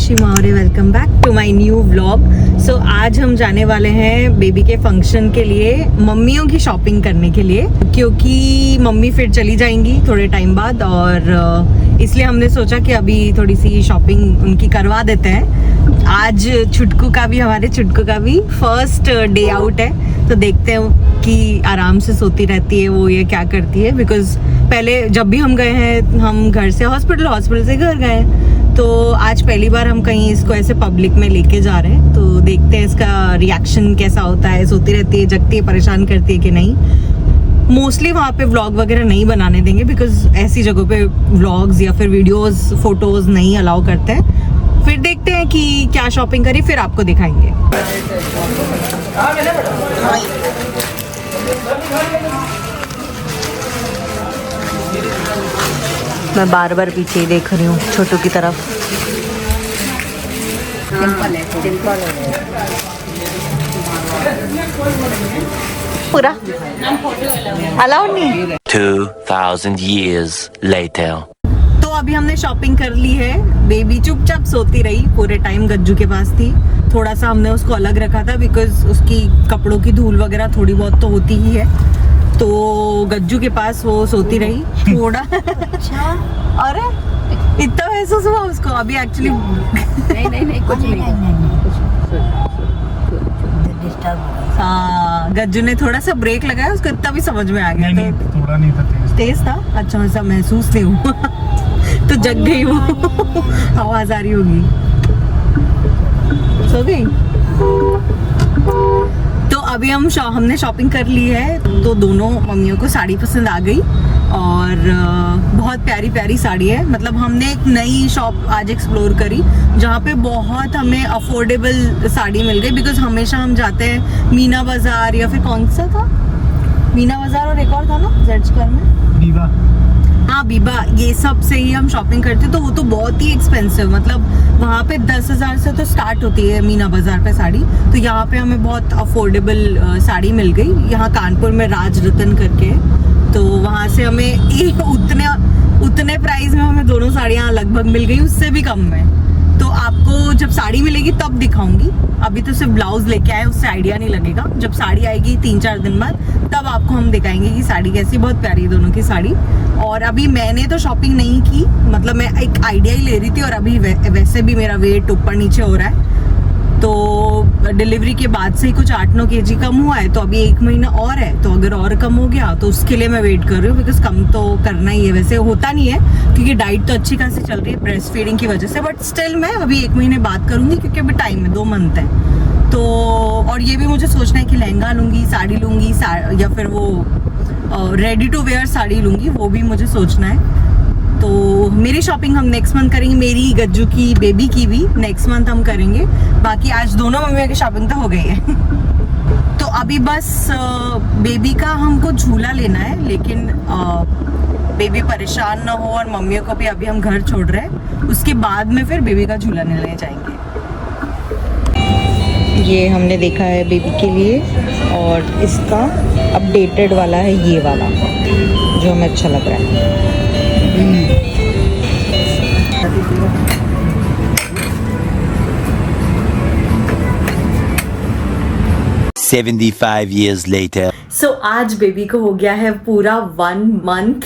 Meenakshi Maurya, welcome back to my new vlog. So आज हम जाने वाले हैं बेबी के फंक्शन के लिए, मम्मियों की शॉपिंग करने के लिए, क्योंकि मम्मी फिर चली जाएंगी थोड़े टाइम बाद, और इसलिए हमने सोचा कि अभी थोड़ी सी शॉपिंग उनकी करवा देते हैं। आज हमारे छुटकू का भी फर्स्ट डे आउट है, तो देखते हैं कि आराम से सोती रहती है वो, ये क्या करती है। बिकॉज पहले जब भी हम गए हैं, हम घर से हॉस्पिटल से घर गए हैं, तो आज पहली बार हम कहीं इसको ऐसे पब्लिक में लेके जा रहे हैं, तो देखते हैं इसका रिएक्शन कैसा होता है। सोती रहती है, जगती है, परेशान करती है कि नहीं। मोस्टली वहाँ पे व्लॉग वगैरह नहीं बनाने देंगे, बिकॉज ऐसी जगहों पे व्लॉग्स या फिर वीडियोस फोटोज नहीं अलाउ करते हैं। फिर देखते हैं कि क्या शॉपिंग करी, फिर आपको दिखाएंगे। मैं बार बार पीछे ही देख रही हूँ छोटू की तरफ। पूरा अलाउड नहीं। 2000 years later. तो अभी हमने शॉपिंग कर ली है। बेबी चुपचाप सोती रही पूरे टाइम, गज्जू के पास थी। थोड़ा सा हमने उसको अलग रखा था, बिकॉज उसकी कपड़ों की धूल वगैरह थोड़ी बहुत तो होती ही है, तो गज्जू के पास वो सोती रही थोड़ा। अच्छा, अरे इतना महसूस हुआ उसको अभी एक्चुअली? नहीं कुछ नहीं। हाँ, गज्जू ने थोड़ा सा ब्रेक लगाया, उसको इतना भी समझ में आ गया। नहीं, थोड़ा नहीं था, तेज था। अच्छा, ऐसा महसूस नहीं हुआ। तो जग गई वो। आवाज आ रही होगी, सो गई। तो अभी हमने शॉपिंग कर ली है, तो दोनों मम्मियों को साड़ी पसंद आ गई, और बहुत प्यारी प्यारी साड़ी है। मतलब हमने एक नई शॉप आज एक्सप्लोर करी, जहाँ पे बहुत हमें अफोर्डेबल साड़ी मिल गई। बिकॉज हमेशा हम जाते हैं मीना बाजार, या फिर कौन सा था, मीना बाजार और एक और था ना जेड स्क्वायर में, बीबा। हाँ बीबा, ये सब से ही हम शॉपिंग करते, तो वो तो बहुत ही एक्सपेंसिव, मतलब वहाँ पे 10,000 से तो स्टार्ट होती है मीना बाजार पे साड़ी। तो यहाँ पे हमें बहुत अफोर्डेबल साड़ी मिल गई। यहाँ कानपुर में राज रतन करके, तो वहाँ से हमें उतने प्राइस में हमें दोनों साड़ियाँ लगभग मिल गई, उससे भी कम में। तो आपको जब साड़ी मिलेगी तब दिखाऊंगी, अभी तो सिर्फ ब्लाउज लेके आए, उससे आइडिया नहीं लगेगा। जब साड़ी आएगी 3-4 दिन बाद, तब आपको हम दिखाएंगे कि साड़ी कैसी। बहुत प्यारी है दोनों की साड़ी। और अभी मैंने तो शॉपिंग नहीं की, मतलब मैं एक आइडिया ही ले रही थी, और अभी वैसे भी मेरा वेट ऊपर नीचे हो रहा है, तो डिलीवरी के बाद से ही कुछ 8-9 kg कम हुआ है। तो अभी 1 महीना और है, तो अगर और कम हो गया तो उसके लिए मैं वेट कर रही हूँ, बिकॉज कम तो करना ही है। वैसे होता नहीं है, क्योंकि डाइट तो अच्छी खासी चल रही है ब्रेस्ट फीडिंग की वजह से, बट स्टिल मैं अभी 1 महीने बाद करूँगी, क्योंकि अभी टाइम है, 2 मंथ है। तो और ये भी मुझे सोचना है कि लहंगा लूँगी, साड़ी लूँगी, या फिर वो रेडी टू वेयर साड़ी लूँगी, वो भी मुझे सोचना है। तो मेरी शॉपिंग हम नेक्स्ट मंथ करेंगे, मेरी गज्जू की, बेबी की भी नेक्स्ट मंथ हम करेंगे। बाकी आज दोनों मम्मियों की शॉपिंग तो हो गई है। तो अभी बस बेबी का हमको झूला लेना है, लेकिन बेबी परेशान ना हो, और मम्मियों को भी अभी हम घर छोड़ रहे हैं, उसके बाद में फिर बेबी का झूला ले जाएंगे। ये हमने देखा है बेबी के लिए, और इसका अपडेटेड वाला है ये वाला, जो हमें अच्छा लग रहा है। 75 years later. So, आज बेबी को हो गया है पूरा 1 month।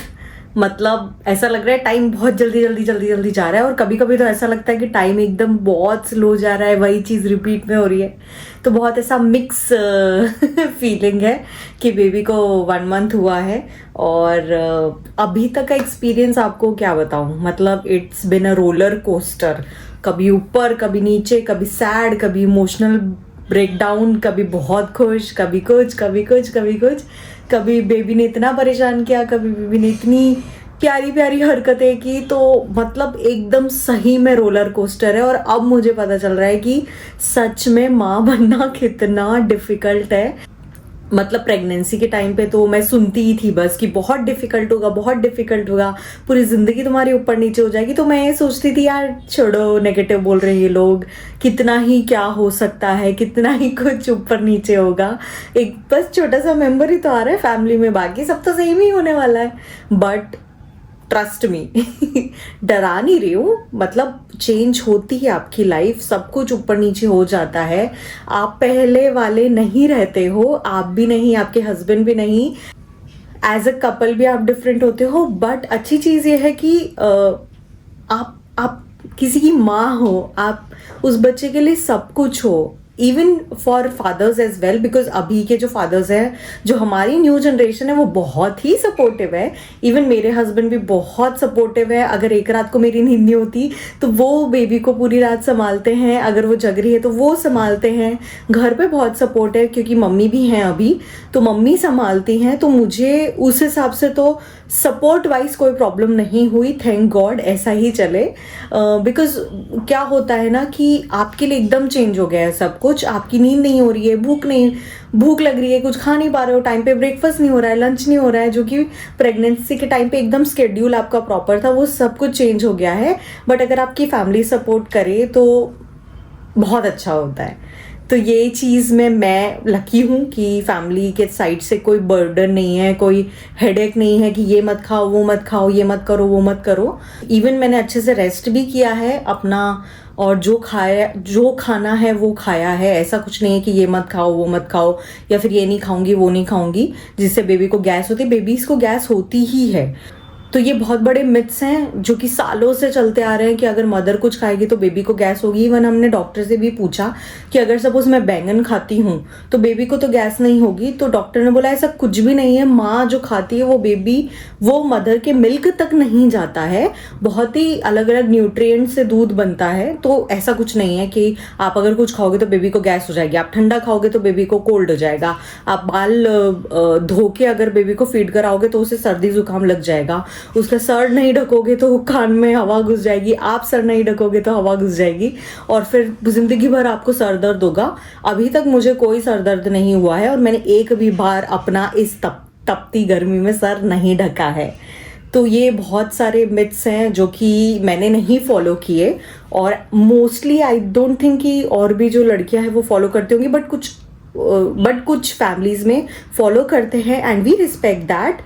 मतलब ऐसा लग रहा है टाइम बहुत जल्दी जा रहा है, और कभी कभी तो ऐसा लगता है कि टाइम एकदम बहुत स्लो जा रहा है, वही चीज़ रिपीट में हो रही है। तो बहुत ऐसा मिक्स फीलिंग है कि बेबी को 1 month हुआ है, और अभी तक का एक्सपीरियंस आपको क्या बताऊं। मतलब it's been a roller coaster, कभी ऊपर कभी नीचे, कभी सैड, कभी इमोशनल ब्रेकडाउन, कभी बहुत खुश, कभी कुछ। कभी बेबी ने इतना परेशान किया, कभी बेबी ने इतनी प्यारी प्यारी हरकतें की। तो मतलब एकदम सही में रोलर कोस्टर है। और अब मुझे पता चल रहा है कि सच में माँ बनना कितना डिफिकल्ट है। मतलब प्रेगनेंसी के टाइम पे तो मैं सुनती ही थी बस कि बहुत डिफिकल्ट होगा, पूरी जिंदगी तुम्हारी ऊपर नीचे हो जाएगी। तो मैं ये सोचती थी यार छोड़ो, नेगेटिव बोल रहे हैं ये लोग, कितना ही क्या हो सकता है, कितना ही कुछ ऊपर नीचे होगा, एक बस छोटा सा मेंबर ही तो आ रहा है फैमिली में, बाकी सब तो सेम ही होने वाला है। बट ट्रस्ट मी डरा नहीं रही हूँ, मतलब चेंज होती है आपकी लाइफ, सब कुछ ऊपर नीचे हो जाता है। आप पहले वाले नहीं रहते हो, आप भी नहीं, आपके हस्बैंड भी नहीं, एज अ कपल भी आप डिफरेंट होते हो। बट अच्छी चीज़ ये है कि आप किसी की माँ हो, आप उस बच्चे के लिए सब कुछ हो, even for father's age well, because अभी के जो फादर्स हैं, जो हमारी न्यू जनरेशन है, वो बहुत ही सपोर्टिव है। इवन मेरे हस्बैंड भी बहुत सपोर्टिव है। अगर एक रात को मेरी नींद नहीं होती तो वो बेबी को पूरी रात संभालते हैं, अगर वो जग रही है तो वो संभालते हैं। घर पे बहुत सपोर्ट है क्योंकि मम्मी भी हैं अभी, तो मम्मी संभालती हैं, तो मुझे उस हिसाब से तो सपोर्ट वाइज कोई प्रॉब्लम नहीं हुई, थैंक गॉड। ऐसा ही चले, बिकॉज क्या होता है ना कि आपके लिए एकदम चेंज हो गया है सब कुछ। आपकी नींद नहीं हो रही है, भूख लग रही है, कुछ खा नहीं पा रहे हो, टाइम पे ब्रेकफास्ट नहीं हो रहा है, लंच नहीं हो रहा है, जो कि प्रेगनेंसी के टाइम पे एकदम स्केड्यूल आपका प्रॉपर था, वो सब कुछ चेंज हो गया है। बट अगर आपकी फैमिली सपोर्ट करे तो बहुत अच्छा होता है। तो ये चीज़ में मैं लकी हूँ कि फैमिली के साइड से कोई बर्डन नहीं है, कोई हेडेक नहीं है कि ये मत खाओ, वो मत खाओ, ये मत करो, वो मत करो। इवन मैंने अच्छे से रेस्ट भी किया है अपना, और जो खाना है वो खाया है। ऐसा कुछ नहीं है कि ये मत खाओ, वो मत खाओ, या फिर ये नहीं खाऊंगी, वो नहीं खाऊंगी, जिससे बेबी को गैस होती है। बेबीज़ को गैस होती ही है। तो ये बहुत बड़े मिथ्स हैं जो कि सालों से चलते आ रहे हैं कि अगर मदर कुछ खाएगी तो बेबी को गैस होगी। इवन हमने डॉक्टर से भी पूछा कि अगर सपोज मैं बैंगन खाती हूँ तो बेबी को तो गैस नहीं होगी, तो डॉक्टर ने बोला ऐसा कुछ भी नहीं है। माँ जो खाती है वो मदर के मिल्क तक नहीं जाता है। बहुत ही अलग अलग न्यूट्रिएंट से दूध बनता है, तो ऐसा कुछ नहीं है कि आप अगर कुछ खाओगे तो बेबी को गैस हो जाएगी, आप ठंडा खाओगे तो बेबी को कोल्ड हो जाएगा, आप बाल धो के अगर बेबी को फीड कराओगे तो उसे सर्दी जुकाम लग जाएगा, उसका सर नहीं ढकोगे तो कान में हवा घुस जाएगी, आप सर नहीं ढकोगे तो हवा घुस जाएगी, और फिर जिंदगी भर आपको सर दर्द होगा। अभी तक मुझे कोई सर दर्द नहीं हुआ है और मैंने एक भी बार अपना इस तपती गर्मी में सर नहीं ढका है। तो ये बहुत सारे मिथ्स हैं जो कि मैंने नहीं फॉलो किए, और मोस्टली आई डोंट थिंक कि और भी जो लड़कियां हैं वो फॉलो करती होंगी, बट कुछ फैमिलीज में फॉलो करते हैं, एंड वी रिस्पेक्ट दैट।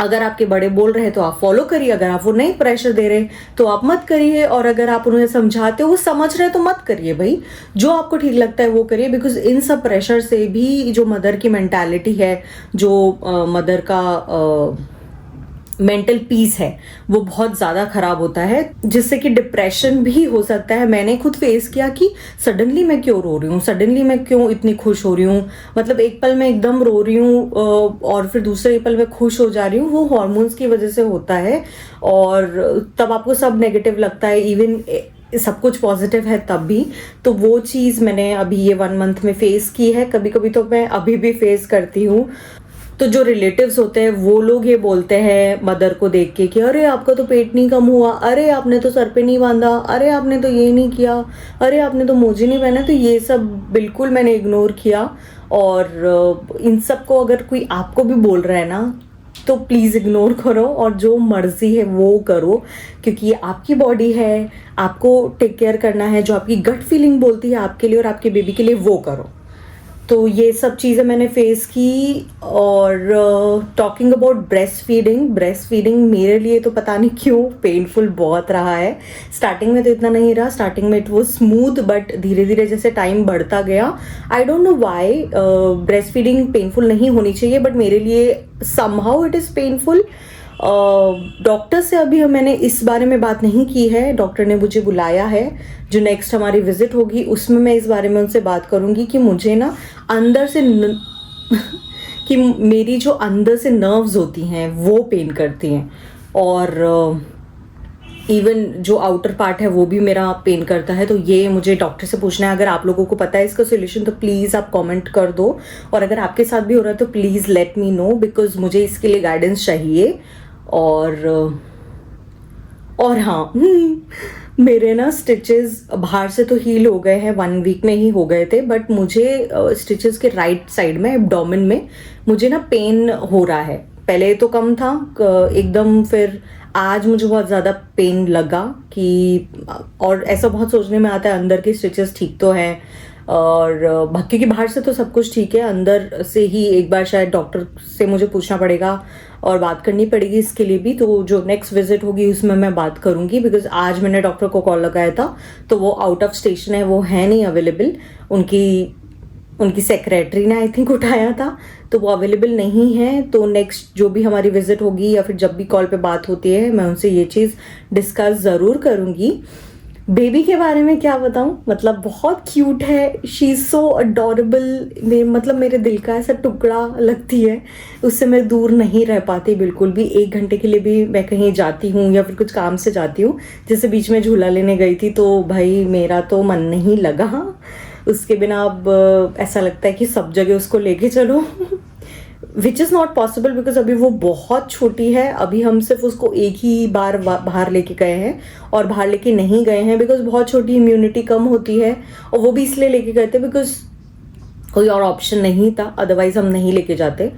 अगर आपके बड़े बोल रहे हैं तो आप फॉलो करिए, अगर आप वो नहीं प्रेशर दे रहे तो आप मत करिए, और अगर आप उन्हें समझाते हो वो समझ रहे तो मत करिए भाई। जो आपको ठीक लगता है वो करिए, बिकॉज इन सब प्रेशर से भी जो मदर की मेंटालिटी है, जो मदर का मेंटल पीस है, वो बहुत ज़्यादा खराब होता है, जिससे कि डिप्रेशन भी हो सकता है। मैंने खुद फेस किया कि सडनली मैं क्यों रो रही हूँ, सडनली मैं क्यों इतनी खुश हो रही हूँ, मतलब एक पल में एकदम रो रही हूँ और फिर दूसरे पल में खुश हो जा रही हूँ। वो हॉर्मोन्स की वजह से होता है, और तब आपको सब नेगेटिव लगता है, इवन सब कुछ पॉजिटिव है तब भी। तो वो चीज़ मैंने अभी ये 1 मंथ में फेस की है, कभी कभी तो मैं अभी भी फेस करती हूँ। तो जो रिलेटिव्स होते हैं वो लोग ये बोलते हैं मदर को देख के कि अरे आपका तो पेट नहीं कम हुआ, अरे आपने तो सर पे नहीं बांधा, अरे आपने तो ये नहीं किया, अरे आपने तो मोजे नहीं पहने। तो ये सब बिल्कुल मैंने इग्नोर किया, और इन सब को अगर कोई आपको भी बोल रहा है ना तो प्लीज़ इग्नोर करो, और जो मर्जी है वो करो, क्योंकि ये आपकी बॉडी है, आपको टेक केयर करना है। जो आपकी गट फीलिंग बोलती है आपके लिए और आपके बेबी के लिए वो करो। तो ये सब चीज़ें मैंने फेस की। और टॉकिंग अबाउट ब्रेस्ट फीडिंग मेरे लिए तो पता नहीं क्यों पेनफुल बहुत रहा है। स्टार्टिंग में तो इतना नहीं रहा, स्टार्टिंग में इट वो स्मूथ, बट धीरे धीरे जैसे टाइम बढ़ता गया, I don't know why breast feeding painful नहीं होनी चाहिए, बट मेरे लिए somehow it is painful. Doctor से अभी मैंने इस बारे में बात नहीं की है, डॉक्टर ने मुझे बुलाया है, जो नेक्स्ट हमारी विजिट होगी उसमें मैं इस बारे में उनसे बात करूंगी कि मुझे ना अंदर से कि मेरी जो अंदर से नर्व्स होती हैं वो पेन करती हैं, और इवन जो आउटर पार्ट है वो भी मेरा पेन करता है। तो ये मुझे डॉक्टर से पूछना है। अगर आप लोगों को पता है इसका सोल्यूशन तो प्लीज़ आप कमेंट कर दो, और अगर आपके साथ भी हो रहा है तो please let me know, because मुझे इसके लिए गाइडेंस चाहिए। और हाँ, मेरे ना स्टिचेस बाहर से तो हील हो गए हैं, 1 वीक में ही हो गए थे, बट मुझे स्टिचेस के राइट साइड में एब्डोमेन में मुझे ना पेन हो रहा है। पहले तो कम था एकदम, फिर आज मुझे बहुत ज़्यादा पेन लगा कि, और ऐसा बहुत सोचने में आता है अंदर के स्टिचेस ठीक तो हैं, और क्योंकि बाहर से तो सब कुछ ठीक है, अंदर से ही एक बार शायद डॉक्टर से मुझे पूछना पड़ेगा और बात करनी पड़ेगी इसके लिए भी। तो जो नेक्स्ट विजिट होगी उसमें मैं बात करूंगी, बिकॉज आज मैंने डॉक्टर को कॉल लगाया था तो वो आउट ऑफ स्टेशन है, वो है नहीं अवेलेबल। उनकी सेक्रेटरी ने आई थिंक उठाया था, तो वो अवेलेबल नहीं है। तो नेक्स्ट जो भी हमारी विजिट होगी या फिर जब भी कॉल पे बात होती है, मैं उनसे ये चीज़ डिस्कस ज़रूर करूँगी। बेबी के बारे में क्या बताऊँ, मतलब बहुत क्यूट है, शी इज़ सो अडोरेबल। मतलब मेरे दिल का ऐसा टुकड़ा लगती है, उससे मैं दूर नहीं रह पाती बिल्कुल भी। 1 घंटे के लिए भी मैं कहीं जाती हूँ या फिर कुछ काम से जाती हूँ, जैसे बीच में झूला लेने गई थी, तो भाई मेरा तो मन नहीं लगा उसके बिना। अब ऐसा लगता है कि सब जगह उसको लेके चलो which is not possible, because अभी वो बहुत छोटी है। अभी हम सिर्फ उसको एक ही बार बाहर लेके गए हैं और बाहर लेके नहीं गए हैं बिकॉज बहुत छोटी, इम्यूनिटी कम होती है, और वो भी इसलिए लेके गए थे बिकॉज कोई और ऑप्शन नहीं था, अदरवाइज हम नहीं लेके जाते।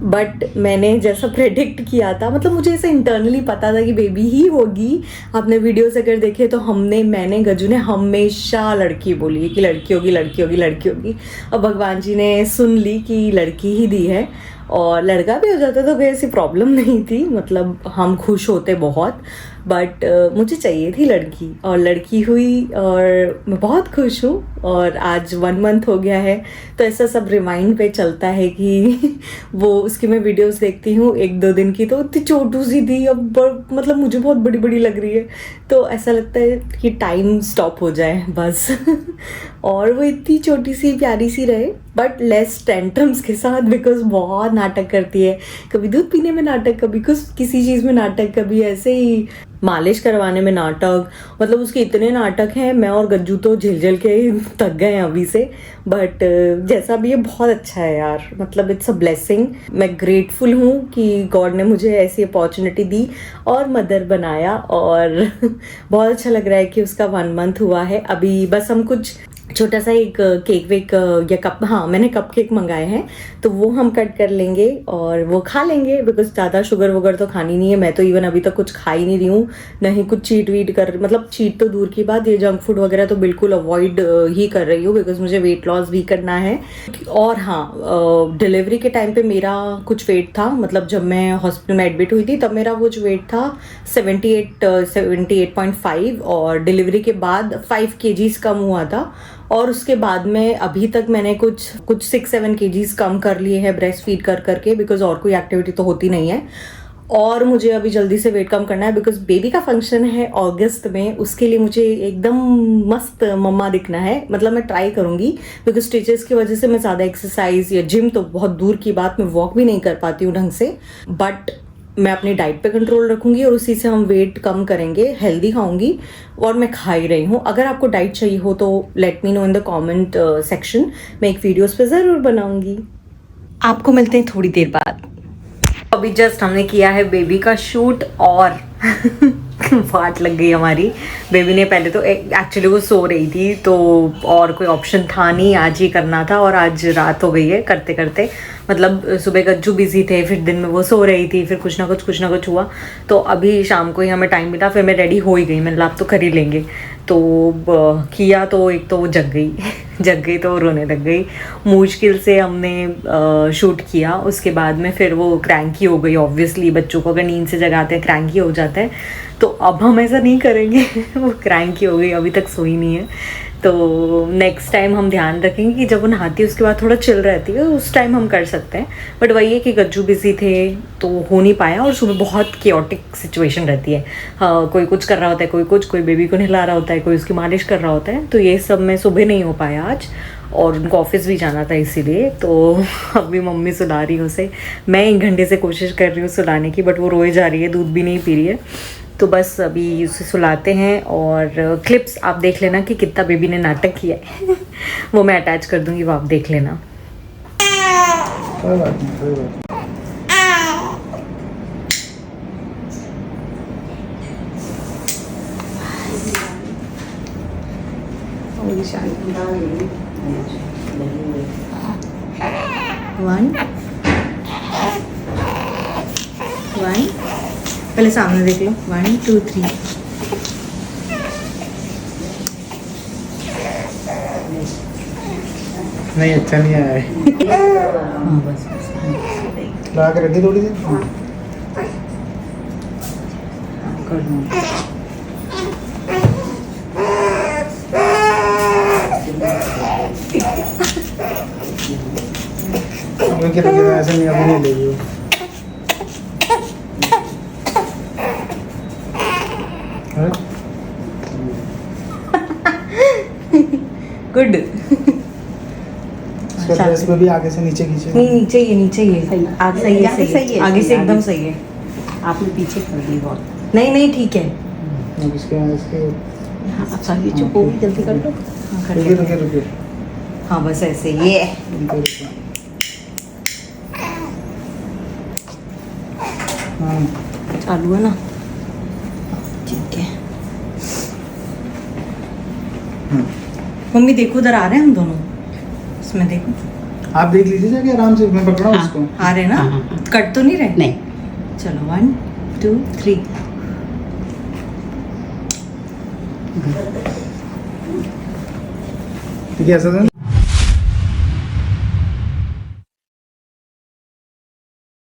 बट मैंने जैसा प्रेडिक्ट किया था, मतलब मुझे ऐसे इंटरनली पता था कि बेबी ही होगी। आपने वीडियोस अगर देखे तो मैंने गज्जू ने हमेशा लड़की बोली है कि लड़की होगी, लड़की होगी, लड़की होगी। अब भगवान जी ने सुन ली कि लड़की ही दी है, और लड़का भी हो जाता तो कोई ऐसी प्रॉब्लम नहीं थी, मतलब हम खुश होते बहुत। बट मुझे चाहिए थी लड़की, और लड़की हुई और मैं बहुत खुश हूँ। और आज 1 मंथ हो गया है, तो ऐसा सब रिमाइंड पे चलता है कि वो उसकी मैं वीडियोस देखती हूँ 1-2 दिन की, तो इतनी छोटू सी थी, अब मतलब मुझे बहुत बड़ी बड़ी लग रही है, तो ऐसा लगता है कि टाइम स्टॉप हो जाए बस और वो इतनी छोटी सी प्यारी सी रहे, बट लेस टेंट्रम्स के साथ, बिकॉज बहुत नाटक करती है। कभी दूध पीने में नाटक, कभी कुछ किसी चीज़ में नाटक, कभी ऐसे ही मालिश करवाने में नाटक। मतलब उसके इतने नाटक हैं, मैं और गज्जू तो झिल के थक गए हैं अभी से। बट जैसा भी है बहुत अच्छा है यार, मतलब इट्स अ ब्लेसिंग। मैं ग्रेटफुल हूँ कि गॉड ने मुझे ऐसी अपॉर्चुनिटी दी और मदर बनाया, और बहुत अच्छा लग रहा है कि उसका 1 मंथ हुआ है। अभी बस हम कुछ छोटा सा एक केक वेक या कप, हाँ मैंने कप केक मंगाए हैं, तो वो हम कट कर लेंगे और वो खा लेंगे, बिकॉज ज़्यादा शुगर वगैरह तो खानी नहीं है। मैं तो इवन अभी तक कुछ खा ही नहीं रही हूँ, नहीं कुछ चीट वीट कर, मतलब चीट तो दूर की बात, ये जंक फूड वगैरह तो बिल्कुल अवॉइड ही कर रही हूँ, बिकॉज मुझे वेट लॉस भी करना है। और हाँ, डिलीवरी के टाइम पे मेरा कुछ वेट था, मतलब जब मैं हॉस्पिटल में एडमिट हुई थी तब मेरा कुछ वेट था 78.5, और डिलीवरी के बाद 5 kgs कम हुआ था। और उसके बाद में अभी तक मैंने कुछ 6-7 kgs कम कर लिए हैं ब्रेस्ट फीड कर करके, बिकॉज और कोई एक्टिविटी तो होती नहीं है। और मुझे अभी जल्दी से वेट कम करना है, बिकॉज बेबी का फंक्शन है अगस्त में, उसके लिए मुझे एकदम मस्त मम्मा दिखना है। मतलब मैं ट्राई करूँगी, बिकॉज स्टिचेस की वजह से मैं ज़्यादा एक्सरसाइज या जिम तो बहुत दूर की बात, मैं वॉक भी नहीं कर पाती हूँ ढंग से। बट मैं अपनी डाइट पे कंट्रोल रखूंगी और उसी से हम वेट कम करेंगे, हेल्दी खाऊंगी, और मैं खा ही रही हूँ। अगर आपको डाइट चाहिए हो तो let me know in the comment section, मैं एक वीडियोस पे ज़रूर बनाऊंगी। आपको मिलते हैं थोड़ी देर बाद। अभी जस्ट हमने किया है बेबी का शूट, और फाट लग गई हमारी। बेबी ने पहले तो एक्चुअली वो सो रही थी, तो और कोई ऑप्शन था नहीं, आज ही करना था, और आज रात हो गई है करते करते। मतलब सुबह गज्जू बिजी थे, फिर दिन में वो सो रही थी, फिर कुछ ना कुछ हुआ, तो अभी शाम को ही हमें टाइम मिला, फिर मैं रेडी हो ही गई, मैंने आप तो कर ही लेंगे। तो किया तो एक तो वो जग गई तो रोने लग गई। मुश्किल से हमने शूट किया, उसके बाद में फिर वो क्रैंकी हो गई। ऑब्वियसली बच्चों को अगर नींद से जगाते हैं क्रैंकी हो जाता है, तो अब हम ऐसा नहीं करेंगे वो क्रैंकी हो गई, अभी तक सोई नहीं है। तो नेक्स्ट टाइम हम ध्यान रखेंगे कि जब वो नहाती है उसके बाद थोड़ा चिल रहती है, उस टाइम हम कर सकते हैं। बट वही है कि गज्जू बिजी थे तो हो नहीं पाया, और सुबह बहुत केओटिक सिचुएशन रहती है। हाँ, कोई कुछ कर रहा होता है, कोई बेबी को नहला रहा होता है, कोई उसकी मालिश कर रहा होता है, तो ये सब में सुबह नहीं हो पाया आज, और उनको ऑफिस भी जाना था इसीलिए। तो अभी मम्मी सुला रही है उसे, मैं 1 घंटे से कोशिश कर रही हूँ सुलाने की, बट वो रोए जा रही है, दूध भी नहीं पी रही है। तो बस अभी उसे सुलाते हैं, और क्लिप्स आप देख लेना कि कितना बेबी ने नाटक किया है वो मैं अटैच कर दूंगी, वो आप देख लेना। 1 पहले सामने देख लो 1 2 3 नहीं अच्छा नहीं आया है हाँ बस लगा के रख दी थोड़ी देर कर दूँ क्योंकि ऐसे नहीं अभी नहीं लेगी वो हाँ? गुड इसका ड्रेस पे भी आगे से नीचे खींचे नहीं नीचे ही है आगे सही है सही है आगे से एकदम सही है आपने पीछे कर दी बहुत। नहीं ठीक है अब इसके अच्छा ये चुप होगी, जल्दी कर लो। हाँ, कर रुकिए ले। रुकिए रुकिए हाँ बस ऐसे ये रुकिए हाँ चालू है ना ठीक है मम्मी देखो उधर आ रहे हैं हम दोनों इसमें देखो आप देख लीजिए जाके आराम से मैं पकड़ा हूँ हाँ। उसको आ रहे हैं हाँ, ना हाँ। कट तो नहीं रहे नहीं, चलो 1 2 3 ठीक है ऐसा था